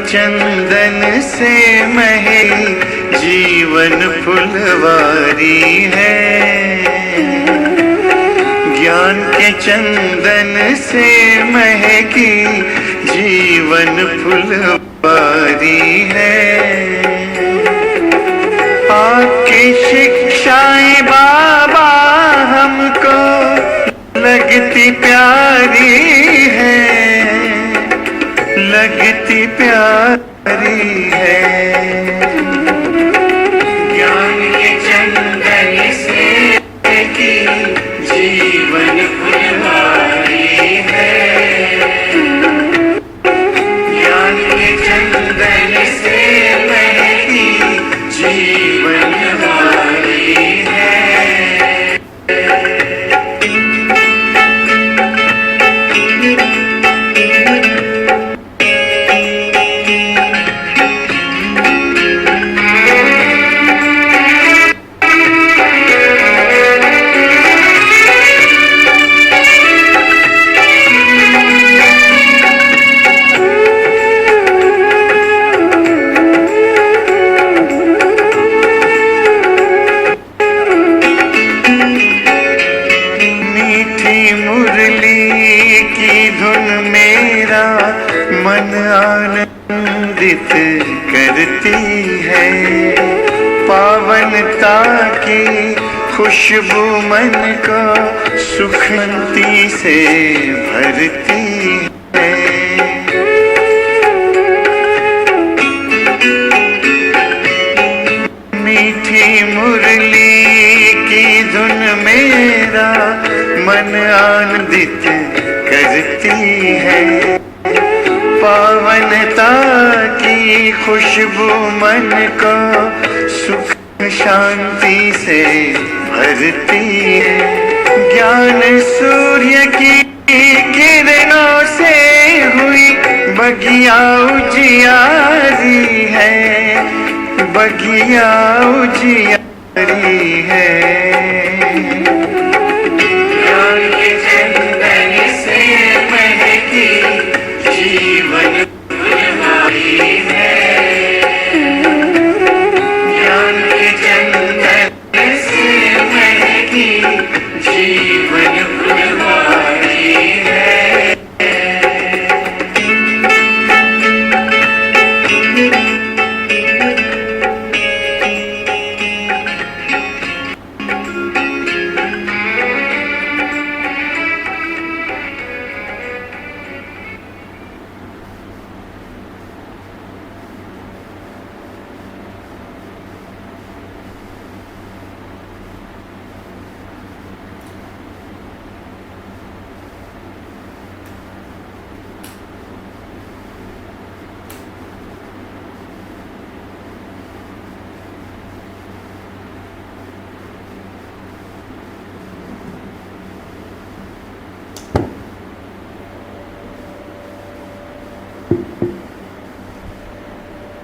चंदन से महे जीवन फुलवारी है। ज्ञान के चंदन से महकी जीवन फुलवारी है। आपकी शिक्षाएं बाबा हमको लगती प्यारी है, लगती प्यारी है। ज्ञान के चंदन से की जीवन फुलवारी है। ज्ञान के चंदन से महकी जीवन फुलवारी है। मन आनंदित करती है। पावनता की खुशबू मन को सुखंती से भरती है। मीठी मुरली की धुन मेरा मन आनंदित करती है। पावनता की खुशबू मन को सुख शांति से भरती है। ज्ञान सूर्य की किरणों से हुई बगिया उजियारी है, बगिया उजियारी है। ज्ञान के चंदन से महकी जीवन फुलवारी है। ज्ञान के चंदन से महकी जीवन फुलवारी है।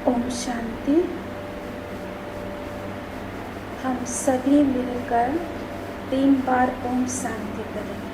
ओम शांति। हम सभी मिलकर 3 बार ओम शांति करेंगे।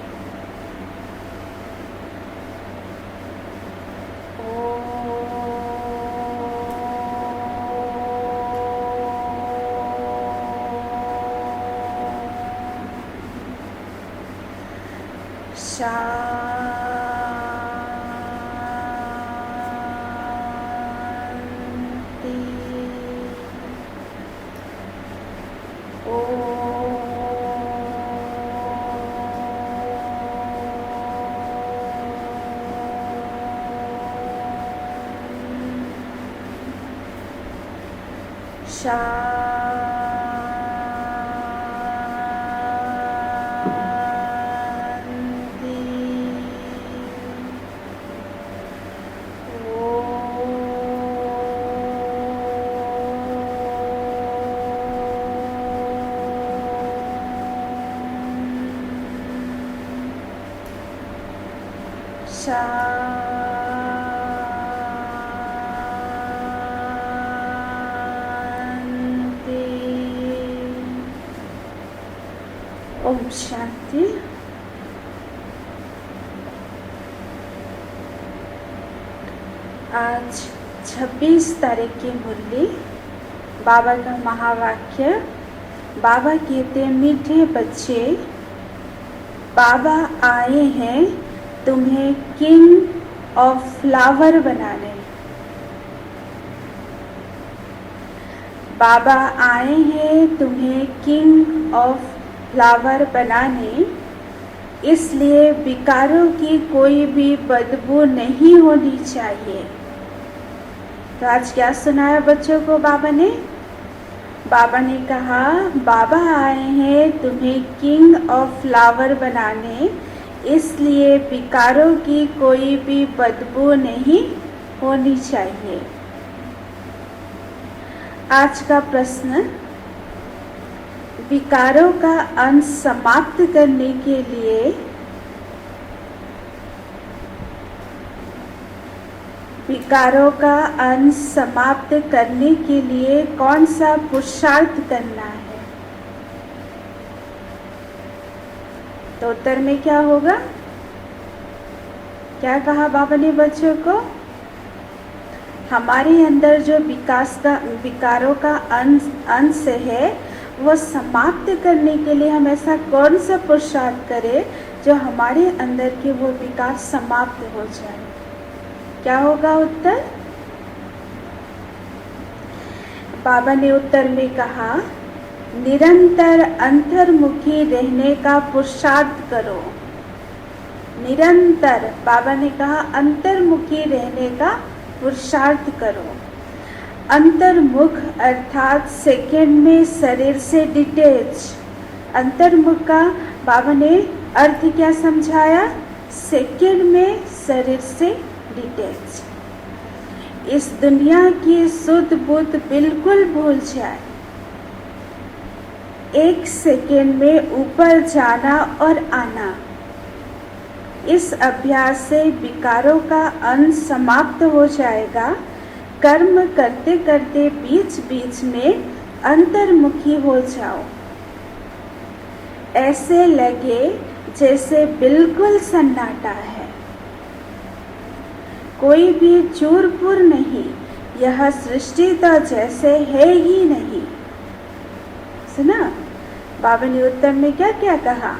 ओम शांति। आज 26 तारीख की मुरली, बाबा का महावाक्य। बाबा कहते हैं, मीठे बच्चे, बाबा आए हैं तुम्हें किंग ऑफ फ्लावर बनाने। बाबा आए हैं तुम्हें किंग ऑफ फ्लावर बनाने, इसलिए विकारों की कोई भी बदबू नहीं होनी चाहिए। तो आज क्या सुनाया बच्चों को बाबा ने? बाबा ने कहा, बाबा आए हैं तुम्हें किंग ऑफ फ्लावर बनाने, इसलिए विकारों की कोई भी बदबू नहीं होनी चाहिए। आज का प्रश्न, विकारों का अंश समाप्त करने के लिए विकारों का अंश समाप्त करने के लिए कौन सा पुरुषार्थ करना है? तो उत्तर में क्या होगा? क्या कहा बाबा ने बच्चों को? हमारे अंदर जो विकारों का अंश है, वो समाप्त करने के लिए हम ऐसा कौन सा पुरुषार्थ करें जो हमारे अंदर के वो विकार समाप्त हो जाए? क्या होगा उत्तर? बाबा ने उत्तर में कहा, निरंतर अंतर्मुखी रहने का पुरुषार्थ करो। निरंतर, बाबा ने कहा, अंतर्मुखी रहने का पुरुषार्थ करो। अंतर्मुख अर्थात सेकंड में शरीर से डिटेच। अंतर्मुख का बाबा ने अर्थ क्या समझाया? सेकंड में शरीर से डिटेच। इस दुनिया की शुद्ध बुद्ध बिल्कुल भूल जाए। एक सेकंड में ऊपर जाना और आना। इस अभ्यास से विकारों का अंश समाप्त हो जाएगा। कर्म करते करते बीच बीच में अंतर्मुखी हो जाओ। ऐसे लगे जैसे बिल्कुल सन्नाटा है, कोई भी चूर-पुर नहीं। यह सृष्टि तो जैसे है ही नहीं। सुना बाबा ने उत्तर में क्या क्या कहा?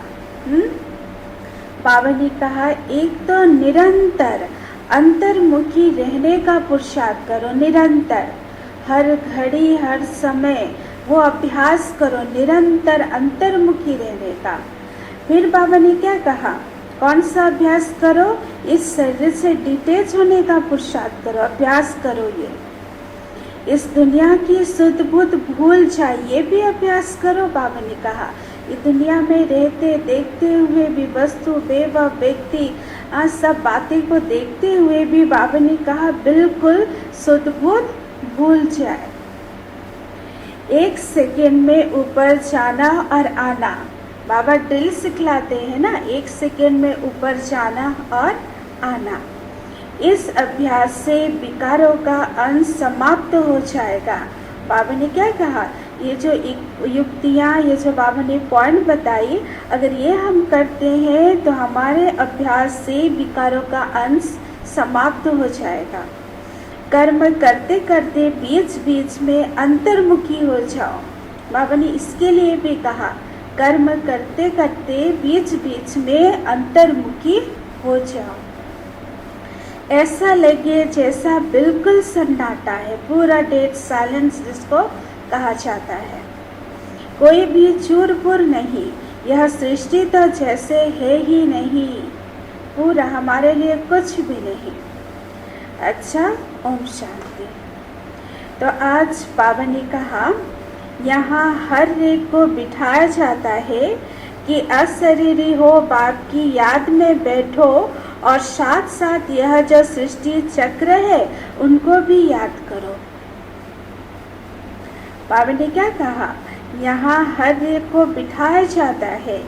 बाबा ने कहा, एक तो निरंतर अंतर्मुखी रहने का पुरुषार्थ करो। निरंतर, हर घड़ी हर समय वो अभ्यास करो, निरंतर अंतर्मुखी रहने का। फिर बाबा ने क्या कहा? कौन सा अभ्यास करो? इस शरीर से डिटेच होने का पुरुषार्थ करो, अभ्यास करो। ये इस दुनिया की शुद्ध बुद्ध भूल जाए, ये भी अभ्यास करो। बाबा ने कहा, इस दुनिया में रहते देखते हुए भी, वस्तु बेवक व्यक्ति सब बातें को देखते हुए भी, बाबा ने कहा बिल्कुल शुद्ध बुद्ध भूल जाए। एक सेकंड में ऊपर जाना और आना। बाबा ड्रिल सिखलाते हैं ना, एक सेकंड में ऊपर जाना और आना। इस अभ्यास से विकारों का अंश समाप्त हो जाएगा। बाबा ने क्या कहा? ये जो युक्तियाँ, ये जो बाबा ने पॉइंट बताई, अगर ये हम करते हैं तो हमारे अभ्यास से विकारों का अंश समाप्त हो जाएगा। कर्म करते करते बीच बीच में अंतर्मुखी हो जाओ। बाबा ने इसके लिए भी कहा, कर्म करते करते बीच बीच में अंतर्मुखी हो जाओ। ऐसा लगे जैसा बिल्कुल सन्नाटा है, पूरा डेड साइलेंस जिसको कहा जाता है। कोई भी चूर-पुर नहीं। यह सृष्टि तो जैसे है ही नहीं, पूरा हमारे लिए कुछ भी नहीं। अच्छा, ओम शांति। तो आज बाबा ने कहा, यहाँ हर एक को बिठाया जाता है कि अशरीरी हो, बाप की याद में बैठो और साथ साथ यह जो सृष्टि चक्र है उनको भी याद करो। बाबा ने क्या कहा? यहाँ हर एक को बिठाया जाता है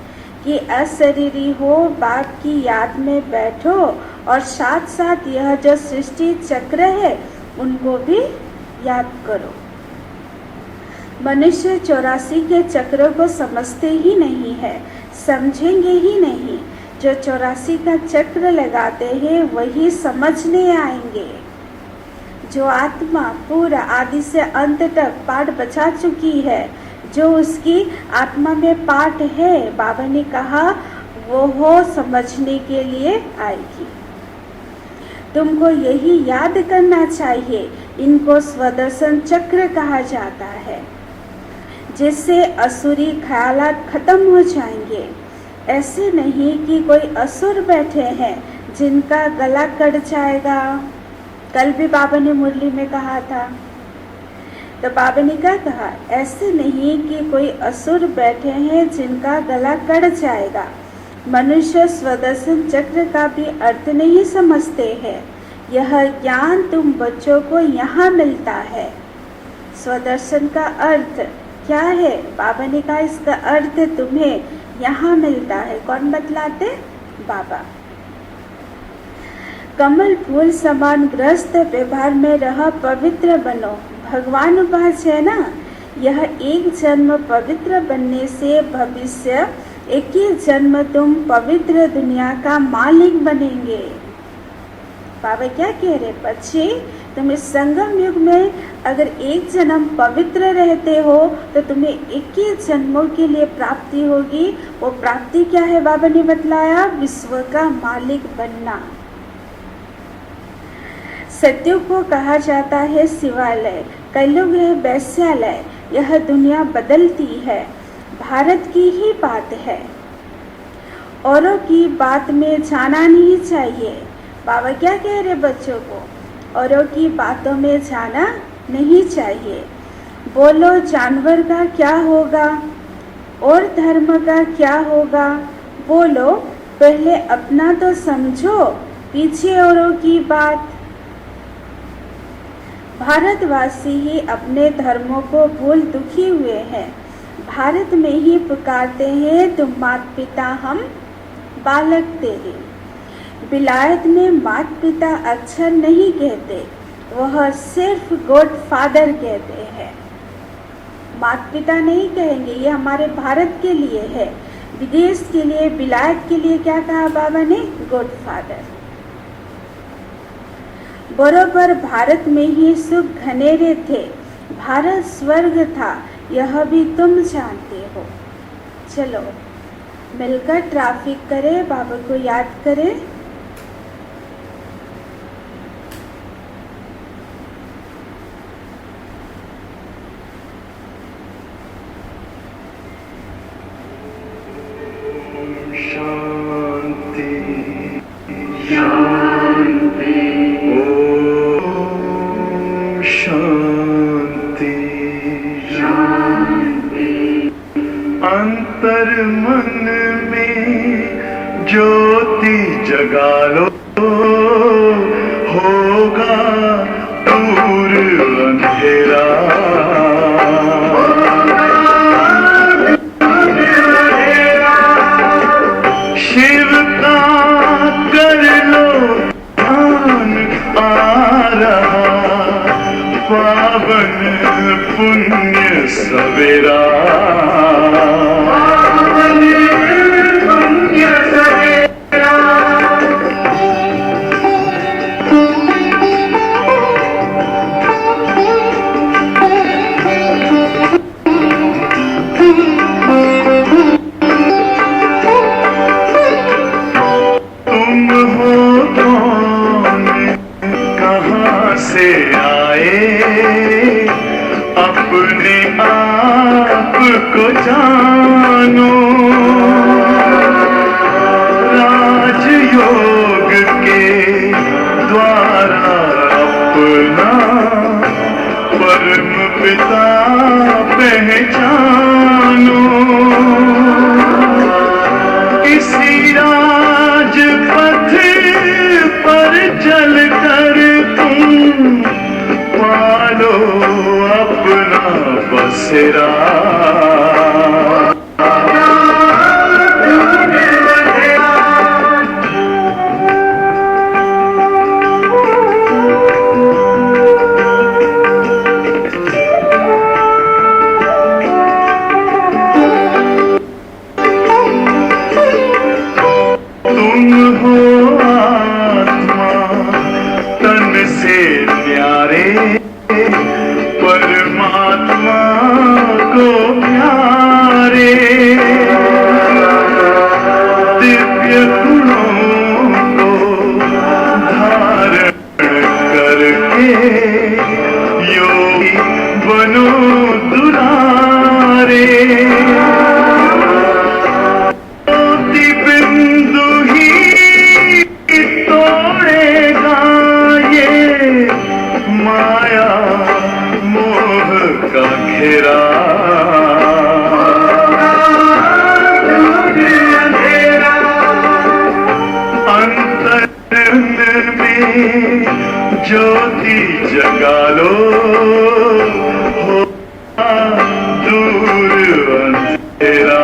कि अशरीरी हो, बाप की याद में बैठो और साथ साथ यह जो सृष्टि चक्र है उनको भी याद करो। मनुष्य 84 के चक्र को समझते ही नहीं है, समझेंगे ही नहीं। जो 84 का चक्र लगाते हैं वही समझने आएंगे। जो आत्मा पूरा आदि से अंत तक पाठ बचा चुकी है, जो उसकी आत्मा में पाठ है, बाबा ने कहा वो समझने के लिए आएगी। तुमको यही याद करना चाहिए, इनको स्वदर्शन चक्र कहा जाता है, जिससे असुरी ख्यालात खत्म हो जाएंगे। ऐसे नहीं कि कोई असुर बैठे हैं जिनका गला कट जाएगा। कल भी बाबा ने मुरली में कहा था, तो बाबा ने क्या कहा, ऐसे नहीं कि कोई असुर बैठे हैं जिनका गला कट जाएगा। मनुष्य स्वदर्शन चक्र का भी अर्थ नहीं समझते हैं। यह ज्ञान तुम बच्चों को यहाँ मिलता है। स्वदर्शन का अर्थ क्या है? बाबा ने कहा इसका अर्थ तुम्हें यहाँ मिलता है। कौन बतलाते? बाबा। कमल फूल समान ग्रस्त व्यवहार में रह पवित्र बनो। भगवान उपास है ना। यह एक जन्म पवित्र बनने से भविष्य एक ही जन्म तुम पवित्र दुनिया का मालिक बनेंगे। बाबा क्या कह रहे? बच्चे, तुम इस संगम युग में अगर एक जन्म पवित्र रहते हो तो तुम्हें 21 जन्मों के लिए प्राप्ति होगी। वो प्राप्ति क्या है? बाबा ने बतलाया, विश्व का मालिक बनना। सत्युग को कहा जाता है शिवालय, कलयुग है वैश्यालय। यह दुनिया बदलती है, भारत की ही बात है। औरों की बात में जाना नहीं चाहिए। बाबा क्या कह रहे बच्चों को? औरों की बातों में जाना नहीं चाहिए। बोलो जानवर का क्या होगा और धर्म का क्या होगा? बोलो पहले अपना तो समझो, पीछे औरों की बात। भारतवासी ही अपने धर्मों को भूल दुखी हुए हैं। भारत में ही पुकारते हैं तुम मात पिता हम बालक तेरे। विलायत में मात पिता अक्षर नहीं कहते, वह सिर्फ गॉड फादर कहते हैं। मात पिता नहीं कहेंगे। ये हमारे भारत के लिए है। विदेश के लिए, विलायत के लिए क्या कहा बाबा ने? God father. बरोबर भारत में ही सुख घनेरे थे। भारत स्वर्ग था, यह भी तुम जानते हो। चलो मिलकर ट्रैफिक करें, बाबा को याद करें। शांति शांति ओम शांति शांति। अंतर मन में ज्योति जगा लो, होगा दूर अंधेरा। शिव का कर लो ध्यान, आ रहा पावन पुण्य सवेरा। अपने आप को जानो, राजयोग के द्वारा अपना परम पिता पहचानो। इसी राजपथ पर चलकर तुम पालो अपना बसेरा। में ज्योति जगा लो, होगा दूर अंधेरा।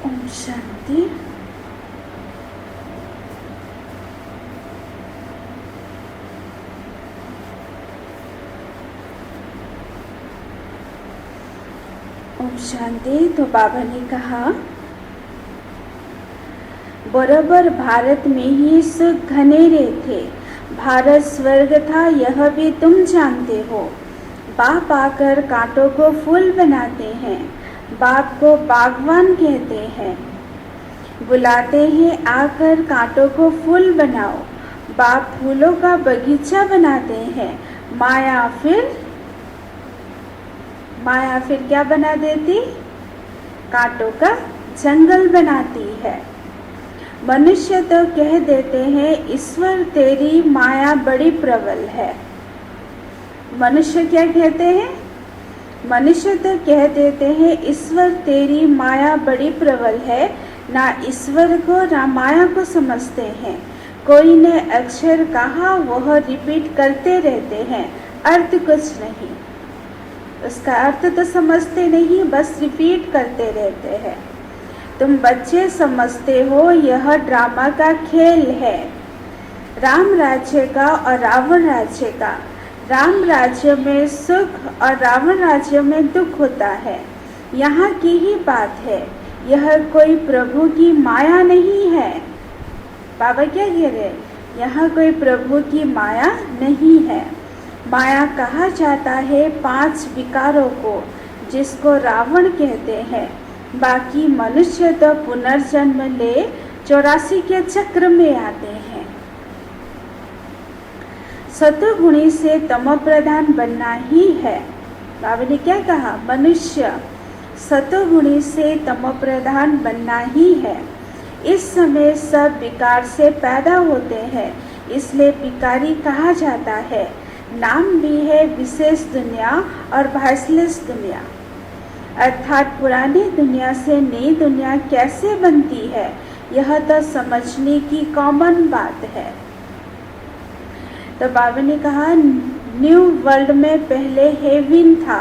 ओम शांति। ओम शांति। तो बाबा ने कहा, बराबर भारत में ही सुख घनेरे थे। भारत स्वर्ग था, यह भी तुम जानते हो। बाप आकर कांटों को फूल बनाते हैं। बाप को बागवान कहते हैं। बुलाते हैं आकर कांटों को फूल बनाओ। बाप फूलों का बगीचा बनाते हैं। माया फिर क्या बना देती? कांटों का जंगल बनाती है। मनुष्य तो कह देते हैं, ईश्वर तेरी माया बड़ी प्रबल है। मनुष्य क्या कहते हैं? मनुष्य तो कह देते हैं, ईश्वर तेरी माया बड़ी प्रबल है। ना ईश्वर को ना माया को समझते हैं। कोई ने अक्षर कहा, वह रिपीट करते रहते हैं, अर्थ कुछ नहीं। उसका अर्थ तो समझते नहीं, बस रिपीट करते रहते हैं। तुम बच्चे समझते हो यह ड्रामा का खेल है, राम राज्य का और रावण राज्य का। राम राज्य में सुख और रावण राज्य में दुख होता है। यहाँ की ही बात है, यह कोई प्रभु की माया नहीं है। बाबा क्या कह रहे हैं? यहाँ कोई प्रभु की माया नहीं है। माया कहा जाता है 5 विकारों को, जिसको रावण कहते हैं। बाकी मनुष्य तो पुनर्जन्म ले 84 के चक्र में आते हैं। सतोगुणी से तमो प्रधान बनना ही है। बाबा ने क्या कहा? मनुष्य सतोगुणी से तमो प्रधान बनना ही है। इस समय सब विकार से पैदा होते हैं, इसलिए विकारी कहा जाता है। नाम भी है विशेष दुनिया और वाइसलेस दुनिया, अर्थात पुरानी दुनिया से नई दुनिया कैसे बनती है, यह तो समझने की कॉमन बात है। तो बाबा ने कहा, न्यू वर्ल्ड में पहले हेवन था।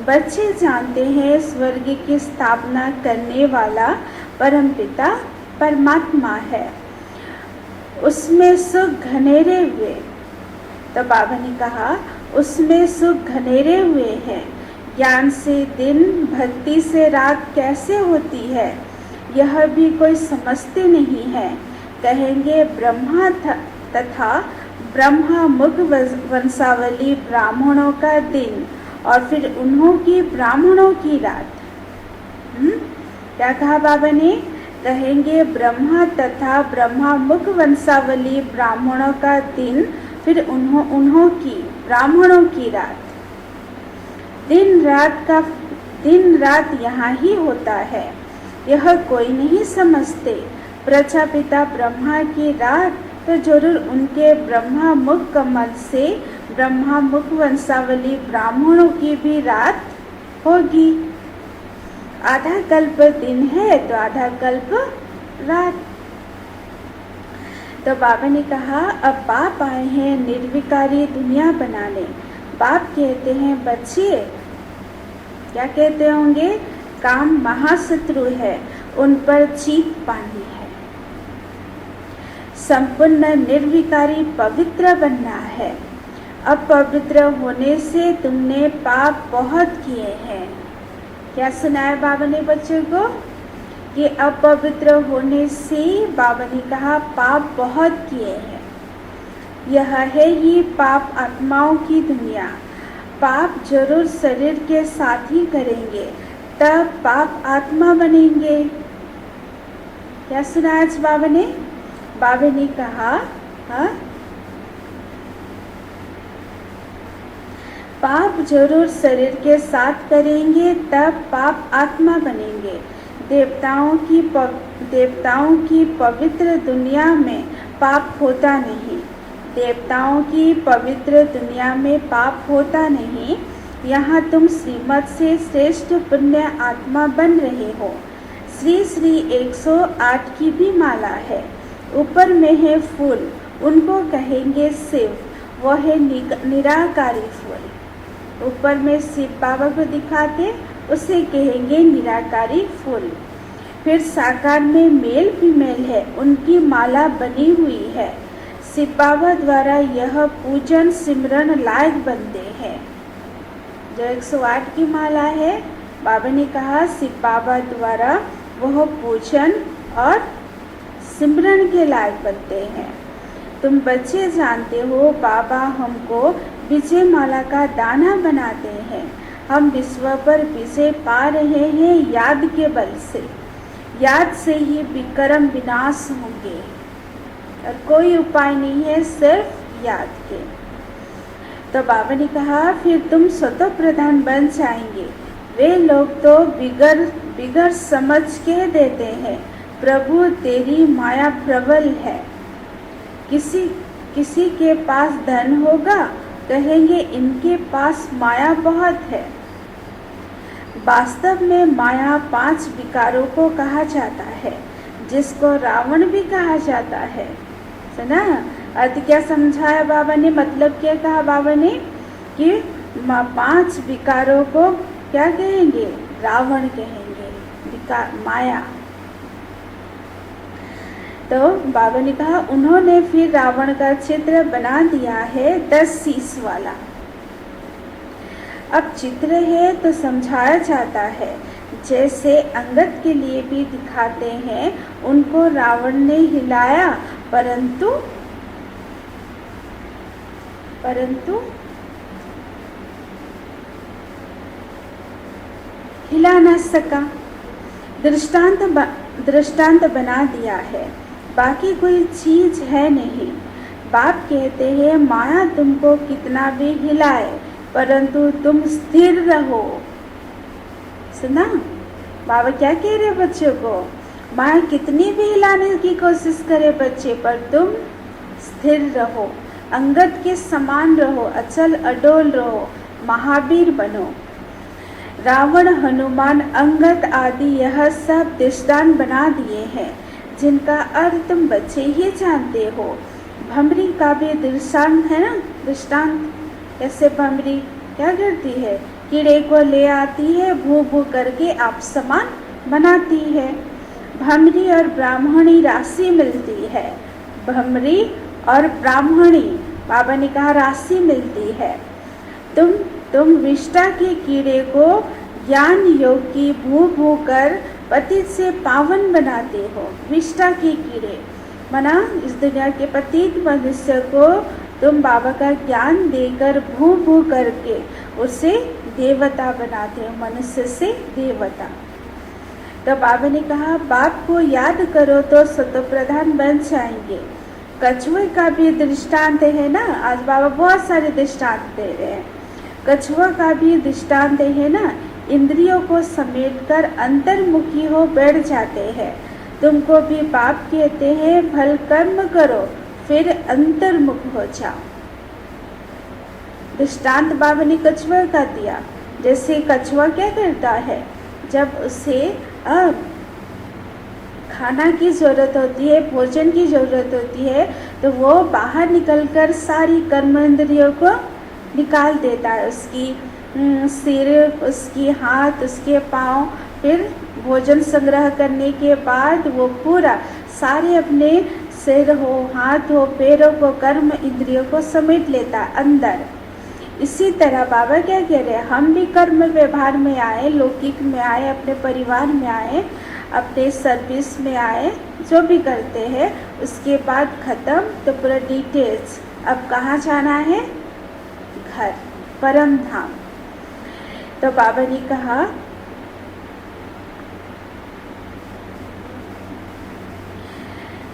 बच्चे जानते हैं स्वर्ग की स्थापना करने वाला परमपिता परमात्मा है, उसमें सुख घनेरे हुए। तो बाबा ने कहा, उसमें सुख घनेरे हुए हैं। ज्ञान से दिन, भक्ति से रात कैसे होती है, यह भी कोई समझते नहीं है। कहेंगे ब्रह्मा तथा ब्रह्मा मुख वंशावली ब्राह्मणों का दिन और फिर उन्हों की ब्राह्मणों की रात। क्या कहा बाबा ने? कहेंगे ब्रह्मा तथा ब्रह्मा मुख वंशावली ब्राह्मणों का दिन, फिर उन्हों की ब्राह्मणों की रात। दिन रात यहाँ ही होता है, यह कोई नहीं समझते। प्रजापिता ब्रह्मा की रात तो जरूर उनके ब्रह्मा मुख कमल से ब्रह्मा मुख वंशावली ब्राह्मणों की भी रात होगी। आधा कल्प दिन है तो आधा कल्प रात। तो बाबा ने कहा, अब बाप आए हैं निर्विकारी दुनिया बनाने। बाप कहते हैं, बच्चे क्या कहते होंगे? काम महाशत्रु है, उन पर जीत पानी है। संपूर्ण निर्विकारी पवित्र बनना है। अपवित्र होने से तुमने पाप बहुत किए हैं। क्या सुनाया बाबा ने बच्चों को? कि अपवित्र होने से बाबा ने कहा पाप बहुत किए हैं। यह है ही पाप आत्माओं की दुनिया। पाप जरूर शरीर के साथ ही करेंगे, तब पाप आत्मा बनेंगे। क्या सुना आज बाबा ने? बाबा ने कहा, हाँ, पाप जरूर शरीर के साथ करेंगे, तब पाप आत्मा बनेंगे। देवताओं की पवित्र दुनिया में पाप होता नहीं। देवताओं की पवित्र दुनिया में पाप होता नहीं। यहाँ तुम श्रीमत से श्रेष्ठ पुण्य आत्मा बन रहे हो। श्री श्री 108 की भी माला है। ऊपर में है फूल, उनको कहेंगे शिव, वो है निराकारी फूल। ऊपर में शिव बाबा को दिखाते, उसे कहेंगे निराकारी फूल। फिर साकार में मेल फीमेल है, उनकी माला बनी हुई है। शिव बाबा द्वारा यह पूजन सिमरन लायक बनते हैं। जो 108 की माला है, बाबा ने कहा शिव बाबा द्वारा वह पूजन और सिमरन के लायक बनते हैं। तुम बच्चे जानते हो, बाबा हमको विजय माला का दाना बनाते हैं। हम विश्व पर विजय पा रहे हैं याद के बल से। याद से ही विक्रम विनाश होंगे और कोई उपाय नहीं है, सिर्फ याद के। तो बाबा ने कहा फिर तुम स्वतः प्रधान बन जाएंगे। वे लोग तो बिगर समझ कह देते हैं, प्रभु तेरी माया प्रबल है। किसी के पास धन होगा, कहेंगे इनके पास माया बहुत है। वास्तव में माया 5 विकारों को कहा जाता है, जिसको रावण भी कहा जाता है। सुना अर्थ क्या समझाया बाबा ने, मतलब क्या कहा बाबा ने कि 5 विकारों को क्या कहेंगे, रावण कहेंगे, विकार माया। तो बाबा ने कहा उन्होंने फिर रावण का चित्र बना दिया है 10 शीश वाला। अब चित्र है तो समझाया जाता है, जैसे अंगद के लिए भी दिखाते हैं। उनको रावण ने हिलाया, परंतु हिला न सका। दृष्टांत बना दिया है, बाकी कोई चीज है नहीं। बाप कहते हैं माया तुमको कितना भी हिलाए, परंतु तुम स्थिर रहो। सुना बाबा क्या कह रहे बच्चों को, माया कितनी भी हिलाने की कोशिश करे बच्चे, पर तुम स्थिर रहो, अंगद के समान रहो, अचल अडोल रहो, महावीर बनो। रावण, हनुमान, अंगद आदि यह सब दृष्टांत बना दिए हैं, जिनका अर्थ तुम बच्चे ही जानते हो। भमरी का भी दृष्टांत है ना, दृष्टांत। ऐसे भमरी क्या करती है, कीड़े को ले आती है, भू भू करके आप समान बनाती है। भमरी और ब्राह्मणी राशि मिलती है। भमरी और ब्राह्मणी बाबा ने कहा राशि मिलती है। तुम विष्टा के कीड़े को ज्ञान योग की भू भू कर पतित से पावन बनाते हो। विष्टा के कीड़े मना इस दुनिया के पतित मनुष्य को तुम बाबा का ज्ञान देकर भू भू करके उसे देवता बनाते हो, मनुष्य से देवता। तो बाबा ने कहा बाप को याद करो तो स्वतः प्रधान बन जाएंगे। कछुए का भी दृष्टांत है ना, आज बाबा बहुत सारे दृष्टांत दे रहे हैं। कछुआ का भी दृष्टांत है ना, इंद्रियों को समेटकर अंतर्मुखी हो बैठ जाते हैं। तुमको भी बाप कहते हैं भल कर्म करो फिर अंतर्मुख हो जाओ। दृष्टांत बाबा ने कछुआ का दिया। जैसे कछुआ क्या करता है, जब उसे खाना की ज़रूरत होती है, भोजन की ज़रूरत होती है, तो वो बाहर निकलकर सारी कर्म इंद्रियों को निकाल देता है। उसकी सिर, उसकी हाथ, उसके पाँव। फिर भोजन संग्रह करने के बाद वो पूरा सारे अपने सिर हो, हाथ हो, पैरों को, कर्म इंद्रियों को समेट लेता है अंदर। इसी तरह बाबा क्या कह रहे हैं, हम भी कर्म व्यवहार में आए, लौकिक में आए, अपने परिवार में आए, अपने सर्विस में आए, जो भी करते हैं उसके बाद ख़त्म तो पूरा डिटेल्स। अब कहाँ जाना है, घर, परम धाम। तो बाबा ने कहा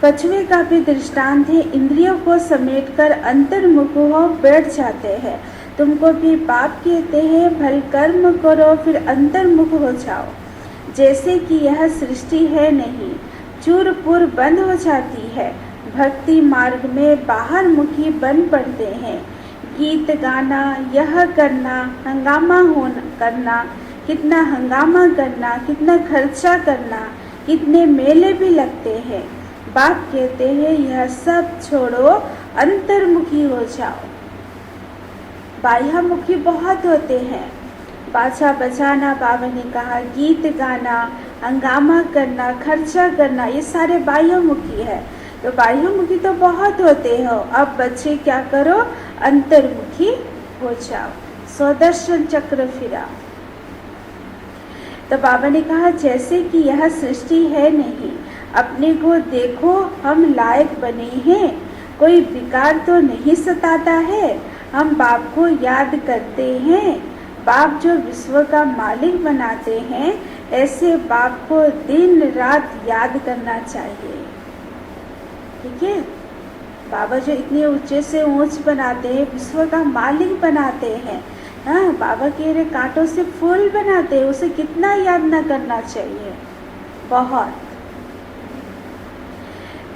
कछुए का भी दृष्टांत है, इंद्रियों को समेटकर अंतर्मुख हो बैठ जाते हैं। तुमको भी बाप कहते हैं भल कर्म करो फिर अंतर्मुख हो जाओ। जैसे कि यह सृष्टि है नहीं, चूर पूर बंद हो जाती है, भक्ति मार्ग में बाहर मुखी बन पड़ते हैं। गीत गाना, यह करना, हंगामा होना करना, कितना हंगामा करना, कितना खर्चा करना, कितने मेले भी लगते हैं। बाप कहते हैं यह सब छोड़ो, अंतर्मुखी हो जाओ। बाह्यमुखी बहुत होते हैं, बाजा बजाना, बाबा ने कहा गीत गाना, हंगामा करना, खर्चा करना, ये सारे बाह्यमुखी है। तो बाह्यमुखी तो बहुत होते हो, अब बच्चे क्या करो, अंतर्मुखी हो जाओ, स्वदर्शन चक्र फिराओ। तो बाबा ने कहा जैसे कि यह सृष्टि है नहीं, अपने को देखो हम लायक बने हैं, कोई विकार तो नहीं सताता है, हम बाप को याद करते हैं। बाप जो विश्व का मालिक बनाते हैं, ऐसे बाप को दिन रात याद करना चाहिए। ठीक है, बाबा जो इतने ऊंचे से ऊंच बनाते हैं, विश्व का मालिक बनाते हैं, हाँ, बाबा के रे कांटों से फूल बनाते हैं, उसे कितना याद ना करना चाहिए, बहुत।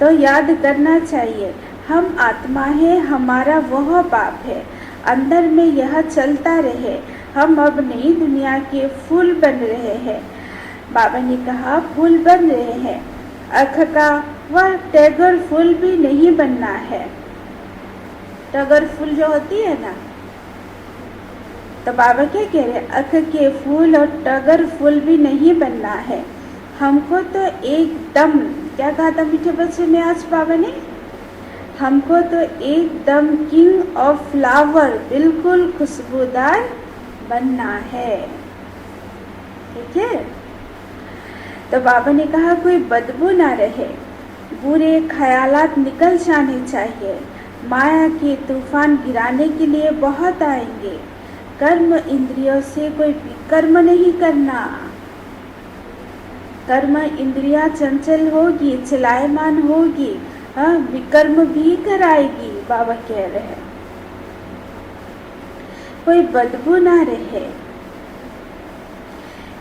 तो याद करना चाहिए, हम आत्मा है, हमारा वह बाप है, अंदर में यह चलता रहे। हम अब नई दुनिया के फूल बन रहे हैं। बाबा ने कहा फूल बन रहे हैं, अख का वह टगर फूल भी नहीं बनना है। टगर फूल जो होती है ना, तो बाबा क्या कह रहे हैं, अख के फूल और टगर फूल भी नहीं बनना है। हमको तो एकदम, क्या कहा था मीठे बच्चे में आज बाबा ने, हमको तो एकदम किंग ऑफ फ्लावर, बिल्कुल खुशबूदार बनना है। ठीक है, तो बाबा ने कहा कोई बदबू ना रहे, बुरे ख्यालात निकल जाने चाहिए। माया के तूफान गिराने के लिए बहुत आएंगे। कर्म इंद्रियों से कोई विकर्म नहीं करना। कर्म इंद्रियां चंचल होगी, चलायमान होगी, हाँ, विकर्म भी कराएगी। बाबा कह रहे हैं कोई बदबू ना रहे,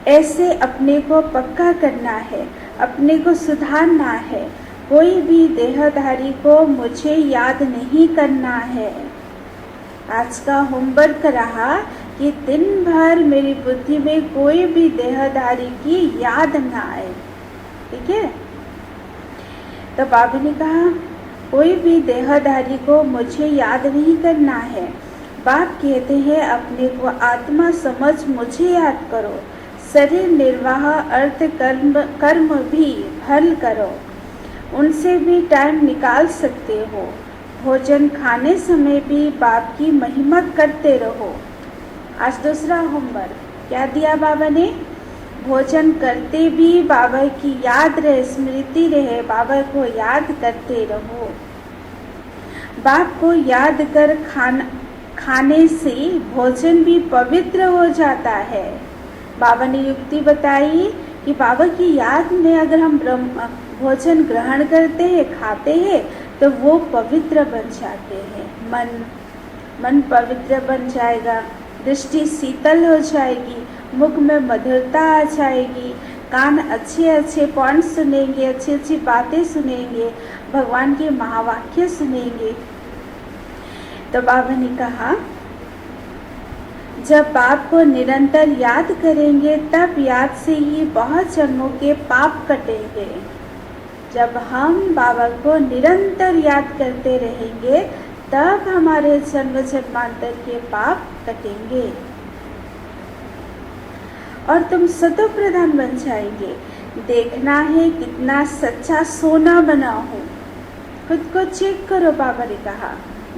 ऐसे अपने को पक्का करना है, अपने को सुधारना है। कोई भी देहधारी को मुझे याद नहीं करना है। आज का होमवर्क रहा कि दिन भर मेरी बुद्धि में कोई भी देहधारी की याद ना आए। ठीक है, तो बाबा ने कहा कोई भी देहधारी को मुझे याद नहीं करना है। बाप कहते हैं अपने को आत्मा समझ मुझे याद करो। शरीर निर्वाह अर्थ कर्म भी भल करो, उनसे भी टाइम निकाल सकते हो। भोजन खाने समय भी बाप की महिमा करते रहो। आज दूसरा होमवर्क क्या दिया बाबा ने, भोजन करते भी बाबा की याद रहे, स्मृति रहे, बाबा को याद करते रहो। बाप को याद कर खाने से भोजन भी पवित्र हो जाता है। बाबा ने युक्ति बताई कि बाबा की याद में अगर हम भोजन ग्रहण करते हैं, खाते हैं, तो वो पवित्र बन जाते हैं। मन पवित्र बन जाएगा, दृष्टि शीतल हो जाएगी, मुख में मधुरता आ जाएगी, कान अच्छे अच्छे पॉइंट सुनेंगे, अच्छी अच्छी बातें सुनेंगे, भगवान के महावाक्य सुनेंगे। तो बाबा ने कहा जब बाप को निरंतर याद करेंगे तब याद से ही बहुत जन्मों के पाप कटेंगे। जब हम बाबा को निरंतर याद करते रहेंगे तब हमारे जन्म जन्मांतर के पाप कटेंगे और तुम सतो प्रधान बन जाएंगे। देखना है कितना सच्चा सोना बना हूँ। खुद को चेक करो, बाबा ने कहा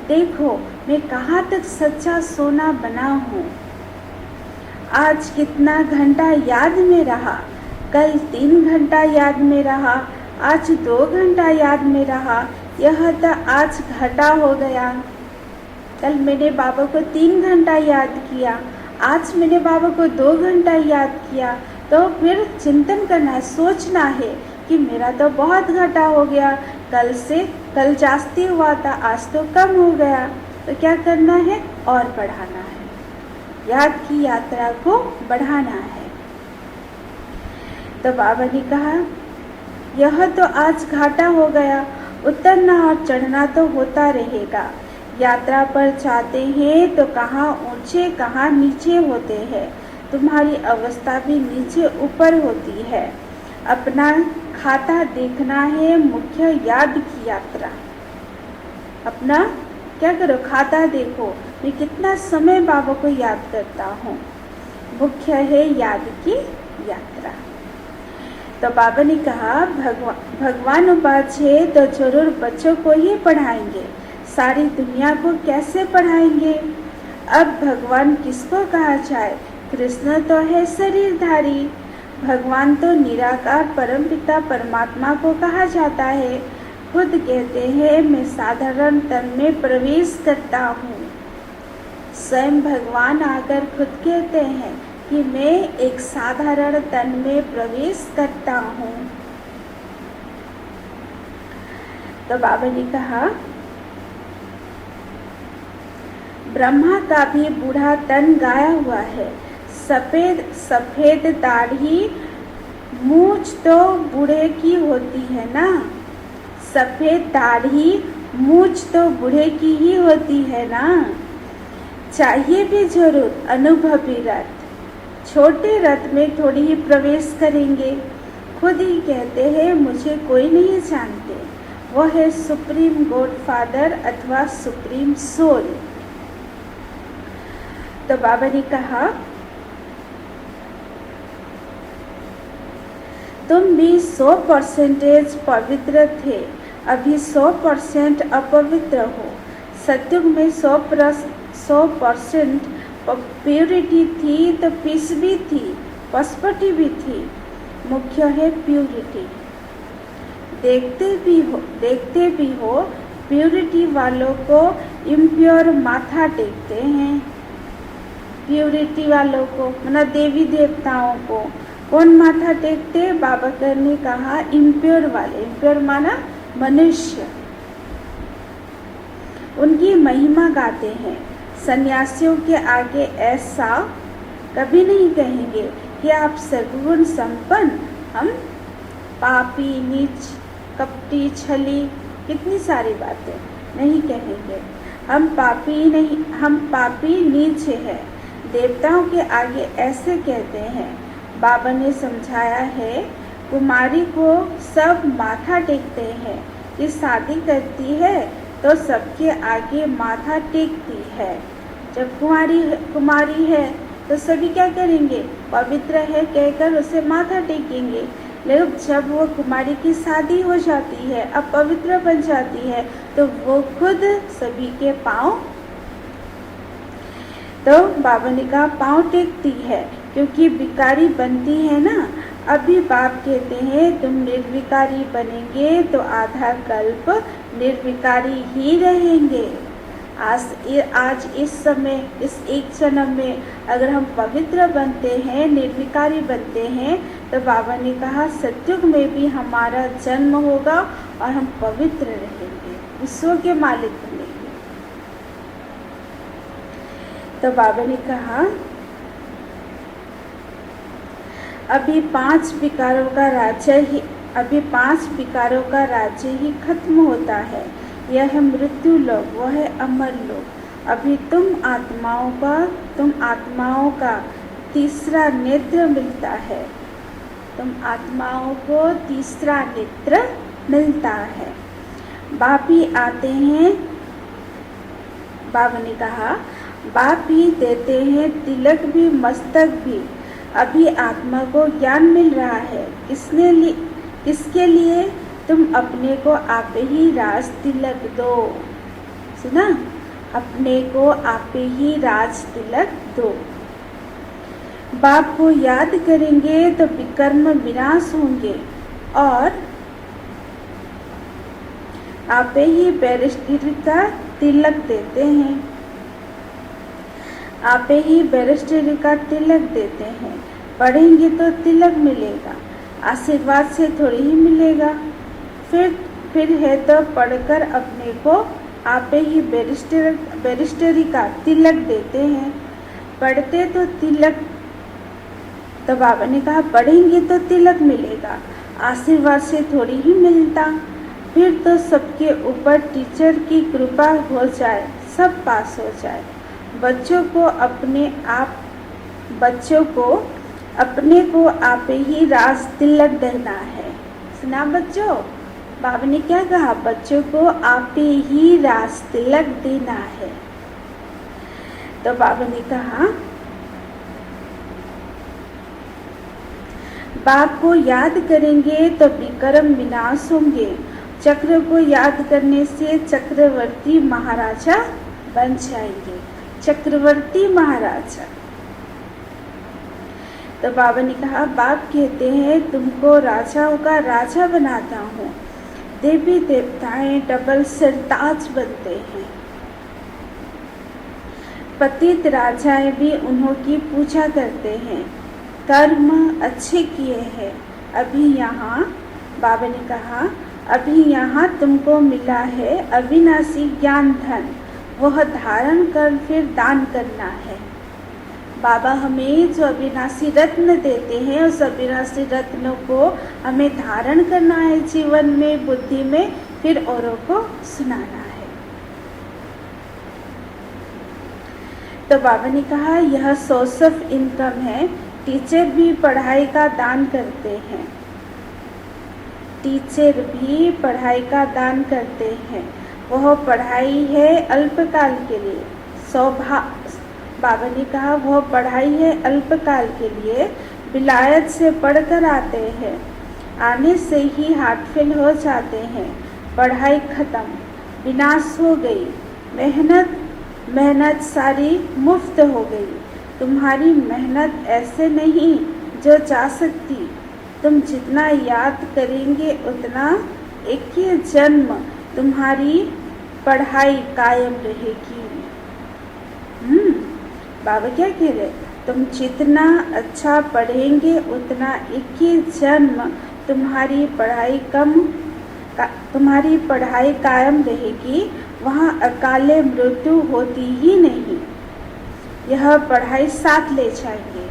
देखो मैं कहाँ तक सच्चा सोना बना हूँ। आज कितना घंटा याद में रहा, कल 3 घंटा याद में रहा, आज 2 घंटा याद में रहा, यह तो आज घटा हो गया। कल मैंने बाबा को 3 घंटा याद किया, आज मैंने बाबा को 2 घंटा याद किया। तो फिर चिंतन करना है, सोचना है कि मेरा तो बहुत घटा हो गया, कल जास्ती हुआ था, आज तो कम हो गया। तो क्या करना है? और बढ़ाना है, याद की यात्रा को बढ़ाना है। तो बाबा ने कहा यह तो आज घाटा हो गया, उतरना और चढ़ना तो होता रहेगा। यात्रा पर जाते हैं तो कहाँ ऊंचे कहाँ नीचे होते हैं, तुम्हारी अवस्था भी नीचे ऊपर होती है। अपना खाता देखना है, मुख्य याद की यात्रा। अपना क्या करो? खाता देखो, मैं कितना समय बाबा को याद करता हूँ। मुख्य है याद की यात्रा। तो बाबा ने कहा भगवान उपाध्याय है तो जरूर बच्चों को ही पढ़ाएंगे, सारी दुनिया को कैसे पढ़ाएंगे? अब भगवान किसको कहा जाए? कृष्ण तो है शरीरधारी, भगवान तो निराकार परमपिता परमात्मा को कहा जाता है। खुद कहते हैं मैं साधारण तन में प्रवेश करता हूँ। स्वयं भगवान आकर खुद कहते हैं कि मैं एक साधारण तन में प्रवेश करता हूँ। तो बाबा ने कहा ब्रह्मा का भी बूढ़ा तन गाया हुआ है, सफेद सफेद दाढ़ी मूंछ तो बूढ़े की होती है ना, सफेद दाढ़ी मूंछ तो बूढ़े की ही होती है ना। चाहिए भी जरूर अनुभवी रथ, छोटे रथ में थोड़ी ही प्रवेश करेंगे। खुद ही कहते हैं मुझे कोई नहीं जानते, वो है सुप्रीम गॉडफादर अथवा सुप्रीम सोल। तो बाबा ने कहा तुम भी 100% पवित्र थे, अभी 100% अपवित्र हो। सत्युग में 100% प्योरिटी थी तो पीस भी थी, पॉस्पिटी भी थी। मुख्य है प्योरिटी। देखते भी हो प्योरिटी वालों को इम्प्योर माथा टेकते हैं। प्योरिटी वालों को मतलब देवी देवताओं को कौन माथा टेकते? बाबा कर ने कहा इम्प्योर वाले। इम्प्योर माना मनुष्य, उनकी महिमा गाते हैं। सन्यासियों के आगे ऐसा कभी नहीं कहेंगे कि आप सद्गुण संपन्न, हम पापी नीच कपटी छली, कितनी सारी बातें नहीं कहेंगे। हम पापी नहीं, हम पापी नीच है। देवताओं के आगे ऐसे कहते हैं। बाबा ने समझाया है कुमारी को सब माथा टेकते हैं कि शादी करती है तो सबके आगे माथा टेकती है। जब कुमारी है तो सभी क्या करेंगे? पवित्र है कहकर उसे माथा टेकेंगे। लेकिन जब वो कुमारी की शादी हो जाती है, अब पवित्र बन जाती है, तो वो खुद सभी के पाँव, तो बाबा ने कहा पाँव टेकती है क्योंकि विकारी बनती है ना। अभी बाप कहते हैं तुम निर्विकारी बनेंगे तो आधा कल्प निर्विकारी ही रहेंगे। आज इस समय, इस एक जन्म में अगर हम पवित्र बनते हैं, निर्विकारी बनते हैं, तो बाबा ने कहा सत्युग में भी हमारा जन्म होगा और हम पवित्र रहेंगे, विश्व के मालिक बनेंगे। तो बाबा ने कहा अभी 5 विकारों का राज्य ही खत्म होता है। यह है मृत्यु लोक, वह है अमर लोक। अभी तुम आत्माओं का तीसरा नेत्र मिलता है। तुम आत्माओं को तीसरा नेत्र मिलता है। बाप ही आते हैं। बाबा ने कहा बाप ही देते हैं तिलक भी मस्तक भी। अभी आत्मा को ज्ञान मिल रहा है। इसके लिए तुम अपने को आप ही राज तिलक दो। सुना? अपने को आप ही राज तिलक दो। बाप को याद करेंगे तो विकर्म विनाश होंगे और आप ही बैरिस्टरी का तिलक देते हैं। आप ही बैरिस्टरी का तिलक देते हैं। पढ़ेंगे तो तिलक मिलेगा, आशीर्वाद से थोड़ी ही मिलेगा। फिर है तो पढ़कर अपने को आप ही बैरिस्टरी का तिलक देते हैं। पढ़ते तो तिलक, तो बाबा ने कहा पढ़ेंगे तो तिलक मिलेगा, आशीर्वाद से थोड़ी ही मिलता। फिर तो सबके ऊपर टीचर की कृपा हो जाए, सब पास हो जाए। बच्चों को अपने को आप ही राज तिलक देना है। सुना बच्चों, बाबा ने क्या कहा? बच्चों को आप ही राज तिलक देना है। तो बाबा ने कहा बाप को याद करेंगे तो विक्रम विनाश होंगे। चक्र को याद करने से चक्रवर्ती महाराजा बन जाएंगे। चक्रवर्ती महाराजा। तो बाबा ने कहा बाप कहते हैं तुमको राजाओं का राजा बनाता हूँ। देवी देवताएं डबल सरताज बनते हैं। पतित राजाएं भी उन्हों की पूजा करते हैं। कर्म अच्छे किए हैं। अभी यहाँ बाबा ने कहा अभी यहाँ तुमको मिला है अविनाशी ज्ञान धन, वह धारण कर फिर दान करना है। बाबा हमें जो अविनाशी रत्न देते हैं उस अविनाशी रत्नों को हमें धारण करना है जीवन में, बुद्धि में, फिर औरों को सुनाना है। तो बाबा ने कहा यह सोर्स ऑफ इनकम है। टीचर भी पढ़ाई का दान करते हैं। टीचर भी पढ़ाई का दान करते हैं। वह पढ़ाई है अल्पकाल के लिए। बाबा ने कहा वह पढ़ाई है अल्पकाल के लिए। विलायत से पढ़कर आते हैं, आने से ही हार्ट फेल हो जाते हैं। पढ़ाई खत्म, विनाश हो गई। मेहनत सारी मुफ्त हो गई। तुम्हारी मेहनत ऐसे नहीं जो जा सकती। तुम जितना याद करेंगे उतना एक ही जन्म तुम्हारी पढ़ाई कायम रहेगी। बाबा क्या कह रहे? तुम जितना अच्छा पढ़ेंगे उतना एक ही जन्म तुम्हारी पढ़ाई कायम रहेगी। वहाँ अकाले मृत्यु होती ही नहीं। यह पढ़ाई साथ ले जाएंगे,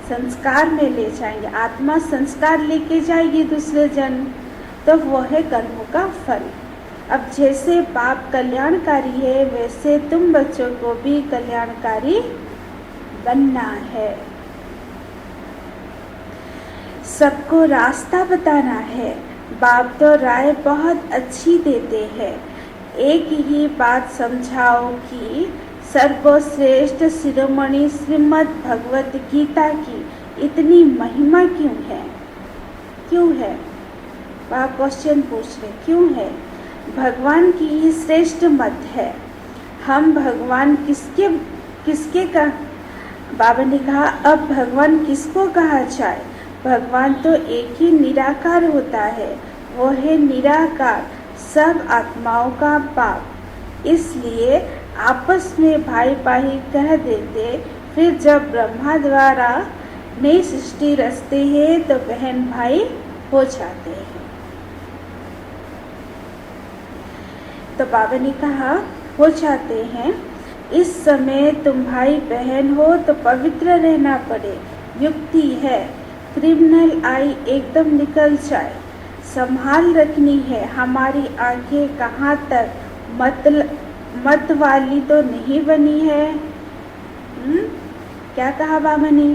संस्कार में ले जाएंगे। आत्मा संस्कार लेके जाएगी दूसरे जन्म, तो वह है कर्मों का फल। अब जैसे बाप कल्याणकारी है वैसे तुम बच्चों को भी कल्याणकारी बनना है। सबको रास्ता बताना है। बाप तो राय बहुत अच्छी देते हैं। एक ही बात समझाओ कि सर्वश्रेष्ठ शिरोमणि श्रीमद् भगवत गीता की इतनी महिमा क्यों है? बाप क्वेश्चन पूछ रहे क्यों है? भगवान की ही श्रेष्ठ मत है। हम भगवान किसके का? बाबा ने कहा अब भगवान किसको कहा जाए? भगवान तो एक ही निराकार होता है। वो है निराकार, सब आत्माओं का बाप। इसलिए आपस में भाई भाई कह देते। फिर जब ब्रह्मा द्वारा नई सृष्टि रचते हैं तो बहन भाई हो जाते हैं। तो बाबा ने कहा हो जाते हैं। इस समय तुम भाई बहन हो तो पवित्र रहना पड़े। युक्ति है क्रिमिनल आई एकदम निकल जाए, संभाल रखनी है। हमारी आंखें कहाँ तक मत वाली तो नहीं बनी है। क्या कहा बाबा ने?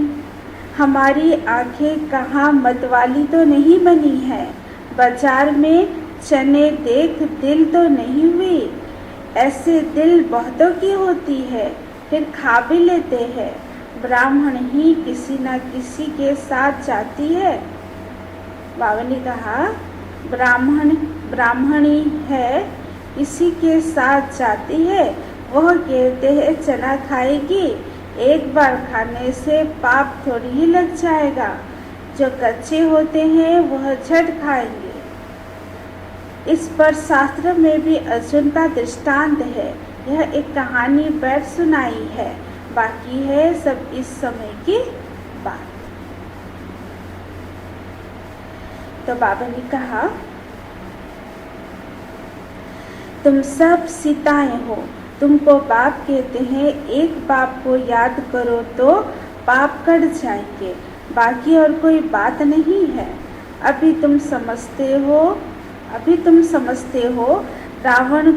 हमारी आंखें कहाँ मत वाली तो नहीं बनी है। बाजार में चने देख दिल तो नहीं हुई। ऐसे दिल बहुतों की होती है, फिर खा भी लेते हैं। ब्राह्मण ही किसी न किसी के साथ जाती है। बाबा ने कहा ब्राह्मणी है, इसी के साथ जाती है। वह कहते हैं चना खाएगी, एक बार खाने से पाप थोड़ी ही लग जाएगा। जो कच्चे होते हैं वह झट खाएंगे। इस पर शास्त्र में भी अर्जुन का दृष्टांत है। यह एक कहानी बैठ सुनाई है, बाकी है सब इस समय की बात। तो बाबा ने कहा तुम सब सीताएं हो, तुमको बाप कहते हैं। एक बाप को याद करो तो पाप कट जाएंगे, बाकी और कोई बात नहीं है। अभी तुम समझते हो रावण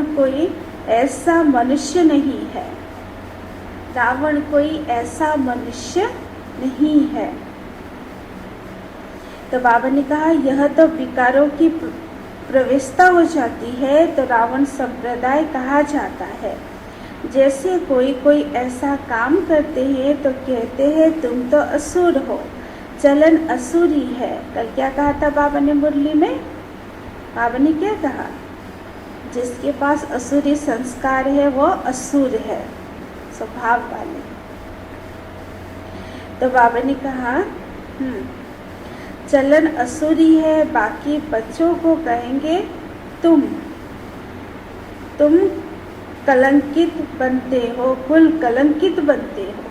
कोई ऐसा मनुष्य नहीं है। रावण कोई ऐसा मनुष्य नहीं है। तो बाबा ने कहा यह तो विकारों की प्रवेशता हो जाती है तो रावण संप्रदाय कहा जाता है। जैसे कोई ऐसा काम करते हैं तो कहते हैं तुम तो असुर हो, चलन असुरी है। कल क्या कहा था बाबा ने मुरली में? बाबा ने क्या कहा? जिसके पास असुरी संस्कार है वो असुर है, स्वभाव वाले। तो बाबा ने कहा चलन असुरी है, बाकी बच्चों को कहेंगे तुम कलंकित बनते हो, कुल कलंकित बनते हो।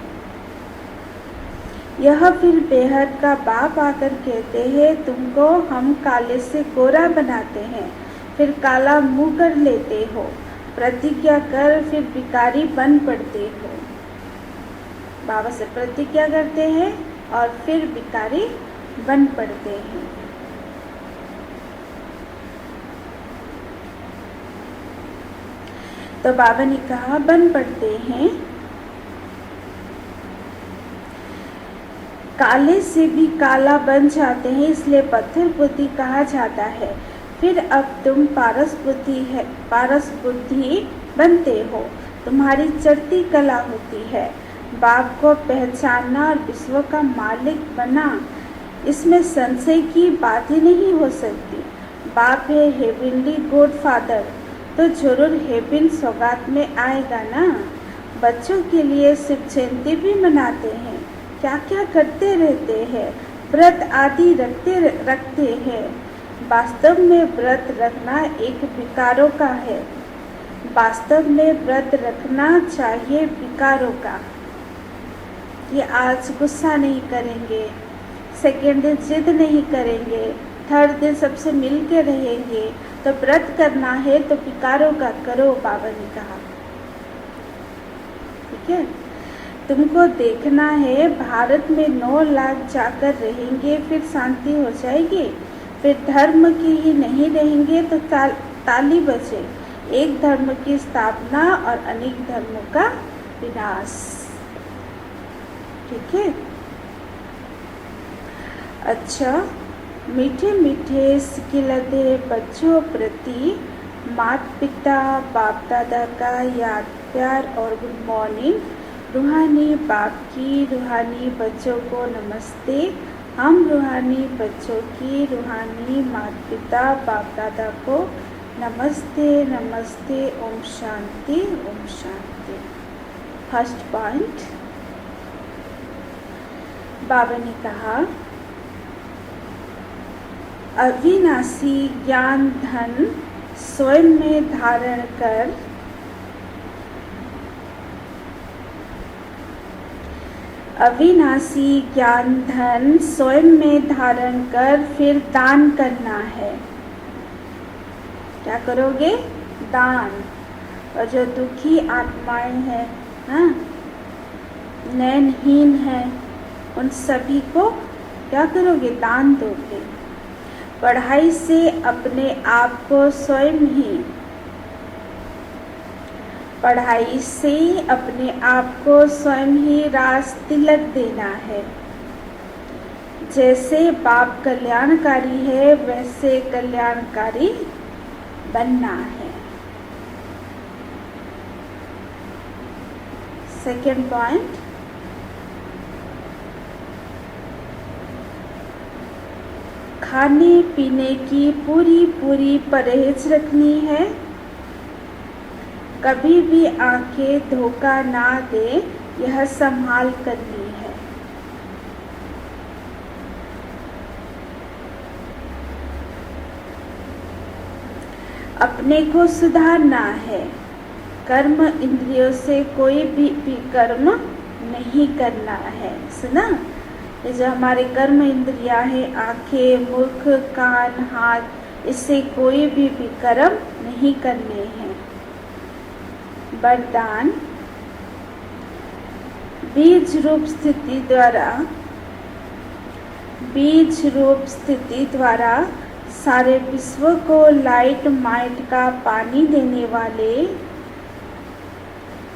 यह फिर बेहद का बाप आकर कहते हैं तुमको हम काले से गोरा बनाते हैं, फिर काला मुंह कर लेते हो, प्रतिज्ञा कर फिर भिखारी बन पड़ते हो। बाबा से प्रतिज्ञा करते हैं और फिर भिखारी बन पड़ते हैं। तो बाबा ने कहा बन पड़ते हैं, काले से भी काला बन जाते हैं, इसलिए पत्थर बुद्धि कहा जाता है। फिर अब तुम पारस बुद्धि बनते हो, तुम्हारी चढ़ती कला होती है। बाप को पहचानना और विश्व का मालिक बना, इसमें संशय की बात ही नहीं हो सकती। बाप है हेवनली गॉड फादर, तो जरूर हेवन सौगात में आएगा ना। बच्चों के लिए शिव जयंती भी मनाते हैं, क्या क्या करते रहते हैं, व्रत आदि रखते हैं। वास्तव में व्रत रखना एक विकारों का है। वास्तव में व्रत रखना चाहिए विकारों का। कि आज गुस्सा नहीं करेंगे, सेकेंड दिन जिद नहीं करेंगे, थर्ड दिन सबसे मिल के रहेंगे। तो व्रत करना है तो विकारों का करो, बाबा ने कहा। ठीक है, तुमको देखना है भारत में 9 लाख जाकर रहेंगे, फिर शांति हो जाएगी। फिर धर्म की ही नहीं रहेंगे तो ताली बजे, एक धर्म की स्थापना और अनेक धर्मों का विनाश। ठीक है। अच्छा, मीठे मीठे सिकिलते बच्चों प्रति माता पिता बाप दादा का याद प्यार और गुड मॉर्निंग। रूहानी बाप की रूहानी बच्चों को नमस्ते। हम रूहानी बच्चों की रूहानी माता पिता बाप दादा को नमस्ते नमस्ते। ओम शांति ओम शांति। फर्स्ट पॉइंट, बाबा ने कहा अविनाशी ज्ञान धन स्वयं में धारण कर अविनाशी ज्ञान धन स्वयं में धारण कर फिर दान करना है। क्या करोगे? दान। और जो दुखी आत्माएं हैं, हाँ, नयनहीन है, उन सभी को क्या करोगे? दान दोगे। पढ़ाई से अपने आप को स्वयं ही रास तिलक देना है। जैसे बाप कल्याणकारी है वैसे कल्याणकारी बनना है। सेकेंड पॉइंट, खाने पीने की पूरी परहेज रखनी है। कभी भी आंखें धोखा ना दे, यह संभाल करनी है। अपने को सुधारना है। कर्म इंद्रियों से कोई भी कर्म नहीं करना है। सुना? ये जो हमारे कर्म इंद्रियां हैं, आंखें, मुख, कान, हाथ, इससे कोई भी विकर्म नहीं करने हैं। वरदान बीज रूप स्थिति द्वारा सारे विश्व को लाइट माइट का पानी देने वाले,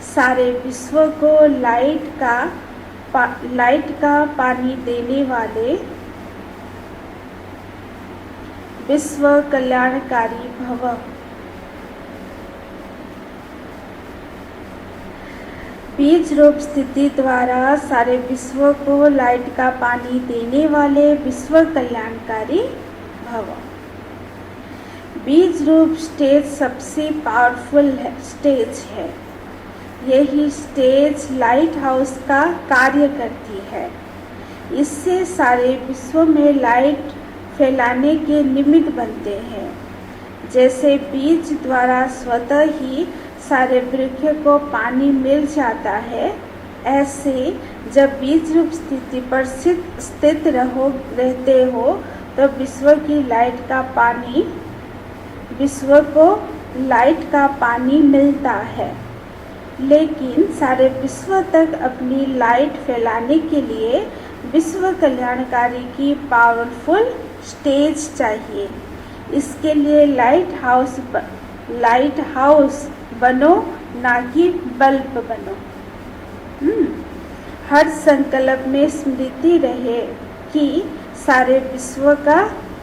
सारे विश्व को लाइट का पानी देने वाले विश्व कल्याणकारी भव। बीज रूप स्थिति द्वारा सारे विश्व को लाइट का पानी देने वाले विश्व कल्याणकारी भव। बीज रूप स्टेज सबसे पावरफुल स्टेज है। यही स्टेज लाइट हाउस का कार्य करती है। इससे सारे विश्व में लाइट फैलाने के निमित्त बनते हैं। जैसे बीज द्वारा स्वतः ही सारे वृक्ष को पानी मिल जाता है, ऐसे जब बीज रूप स्थिति पर स्थित रहते हो तो विश्व को लाइट का पानी मिलता है। लेकिन सारे विश्व तक अपनी लाइट फैलाने के लिए विश्व कल्याणकारी की पावरफुल स्टेज चाहिए। इसके लिए लाइट हाउस बनो, ना कि बल्ब बनो। हर संकल्प में स्मृति रहे कि सारे विश्व का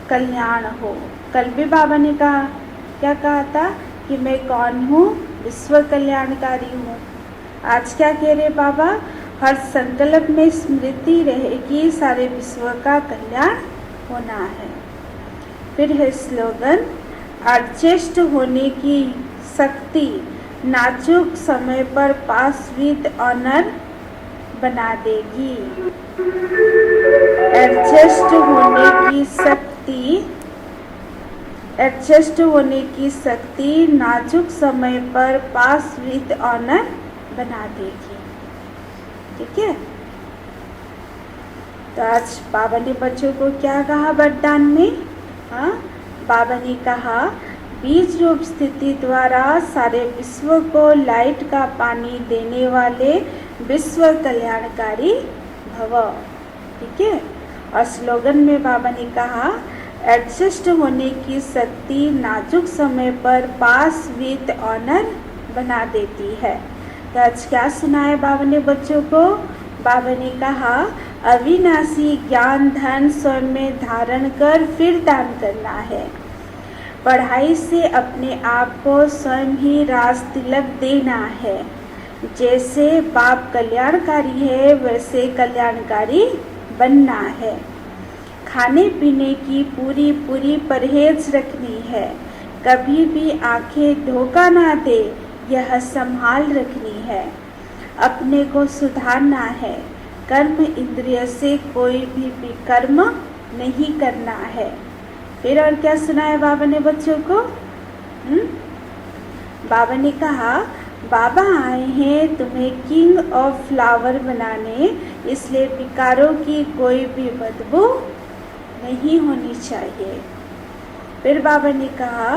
कल्याण हो। कल भी बाबा ने क्या कहा था कि मैं कौन हूँ? विश्व कल्याणकारी हूँ। आज क्या कह रहे बाबा? हर संकल्प में स्मृति रहे कि सारे विश्व का कल्याण होना है। फिर है स्लोगन, एडजस्ट होने की शक्ति नाजुक समय पर पास विद ऑनर बना देगी। एडजस्ट होने की शक्ति नाजुक समय पर पास विद ऑनर बना देगी। ठीक है। तो आज बाबा ने बच्चों को क्या कहा वरदान में? बाबा ने कहा बीज रूप स्थिति द्वारा सारे विश्व को लाइट का पानी देने वाले विश्व कल्याणकारी भव। ठीक है। और स्लोगन में बाबा ने कहा एडजस्ट होने की शक्ति नाजुक समय पर पास विद ऑनर बना देती है। तो आज क्या सुनाया बाबा ने बच्चों को? बाबा ने कहा अविनाशी ज्ञान धन स्वयं में धारण कर फिर दान करना है। पढ़ाई से अपने आप को स्वयं ही राज तिलक देना है। जैसे बाप कल्याणकारी है वैसे कल्याणकारी बनना है। खाने पीने की पूरी परहेज रखनी है। कभी भी आंखें धोखा ना दे, यह संभाल रखनी है। अपने को सुधारना है। कर्म इंद्रिय से कोई भी विकर्म नहीं करना है। फिर और क्या सुनाया बाबा ने बच्चों को? बाबा ने कहा बाबा आए हैं तुम्हें किंग ऑफ फ्लावर बनाने, इसलिए विकारों की कोई भी बदबू नहीं होनी चाहिए। फिर बाबा ने कहा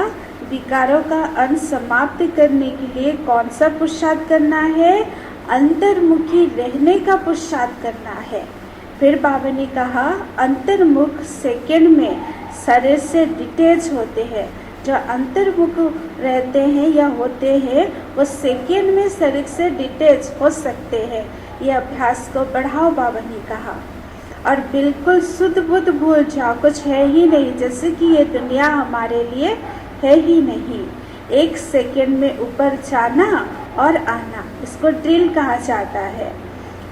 विकारों का अंत समाप्त करने के लिए कौन सा पुरुषार्थ करना है? अंतर्मुखी रहने का पुरुषार्थ करना है। फिर बाबा ने कहा अंतर्मुख सेकंड में शरीर से डिटैच होते हैं। जो अंतर्मुख रहते हैं या होते हैं वो सेकंड में शरीर से डिटैच हो सकते हैं। ये अभ्यास को बढ़ाओ बाबा ने कहा। और बिल्कुल शुद्ध बुद्ध भूल जाओ, कुछ है ही नहीं, जैसे कि ये दुनिया हमारे लिए है ही नहीं। एक सेकंड में ऊपर जाना और आना, इसको ड्रिल कहा जाता है।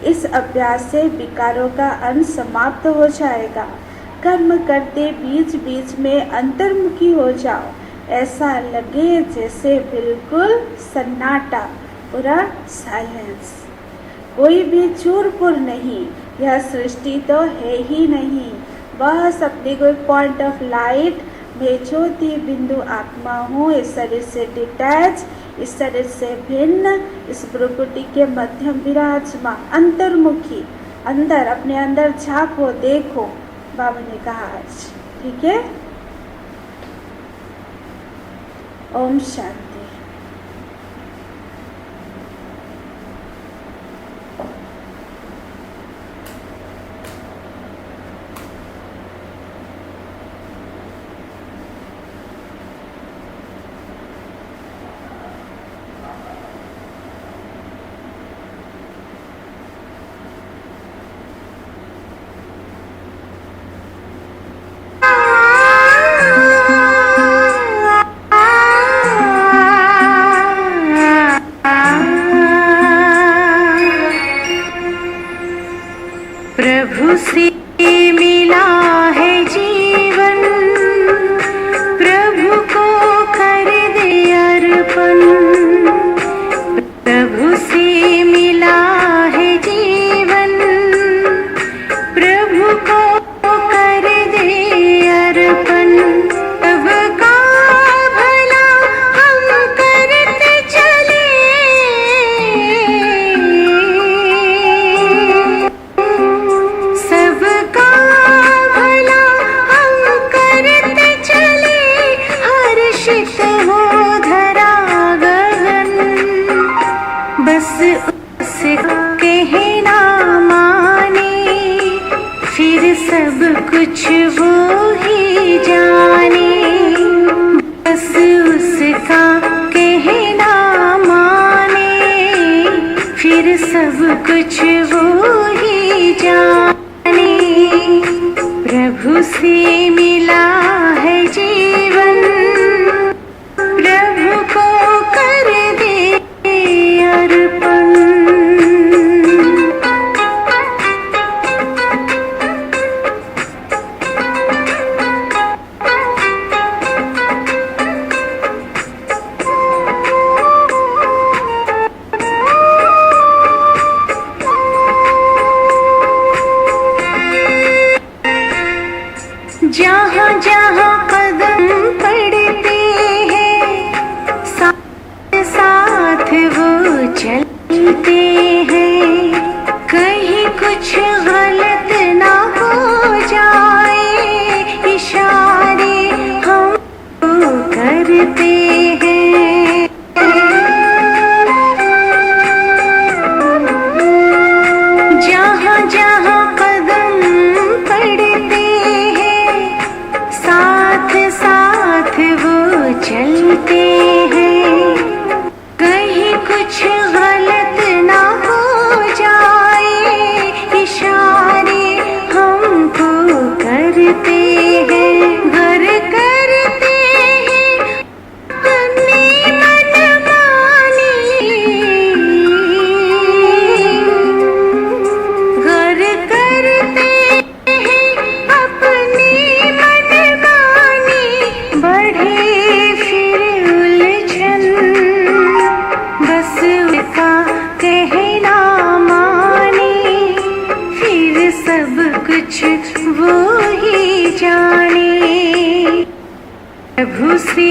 इस अभ्यास से विकारों का अंत समाप्त हो जाएगा। कर्म करते बीच बीच में अंतर्मुखी हो जाओ, ऐसा लगे जैसे बिल्कुल सन्नाटा, पूरा साइलेंस, कोई भी चूर-पुर नहीं। यह सृष्टि तो है ही नहीं, बस अपने को पॉइंट ऑफ लाइट में ज्योति बिंदु आत्मा हूँ। इस शरीर से डिटैच, इस शरीर से भिन्न, इस प्रकृति के मध्यम विराजमान, अंतर्मुखी, अंदर अपने अंदर झांको, देखो, बाबा ने कहा आज। ठीक है। ओम शांति। प्रभु से मिला है जीवन, प्रभु को कर दे अर्पण। प्रभु से मिला है जीवन, प्रभु को कर दे अर्पण। सबका भला हम करते चले, सबका भला हम करते चले, हर्षित हो धरा गगन। बस उसका कहना माने, फिर सब कुछ वो ही जाने। बस उसका कहना माने, फिर सब कुछ वो ही जाने। प्रभु से मिला है जीवन, प्रभु को कर दे अर्पण। जहाँ जहाँ कदम पड़ते हैं, साथ साथ वो चलते हैं। कहीं कुछ गलत ना हो जाए, इशारे हमको करते हैं। जहाँ जहाँ कदम पड़ते हैं, साथ साथ वो चलते हैं। कहीं कुछ गलत ना हो जाए, इशारे हमको करते हैं। घर करते हैं अपनी मनमानी, घर करते हैं अपनी मनमानी। बढ़े फिर उलझन, बस उसका कहना माने, फिर सब कुछ वो ही जाने। प्रभु से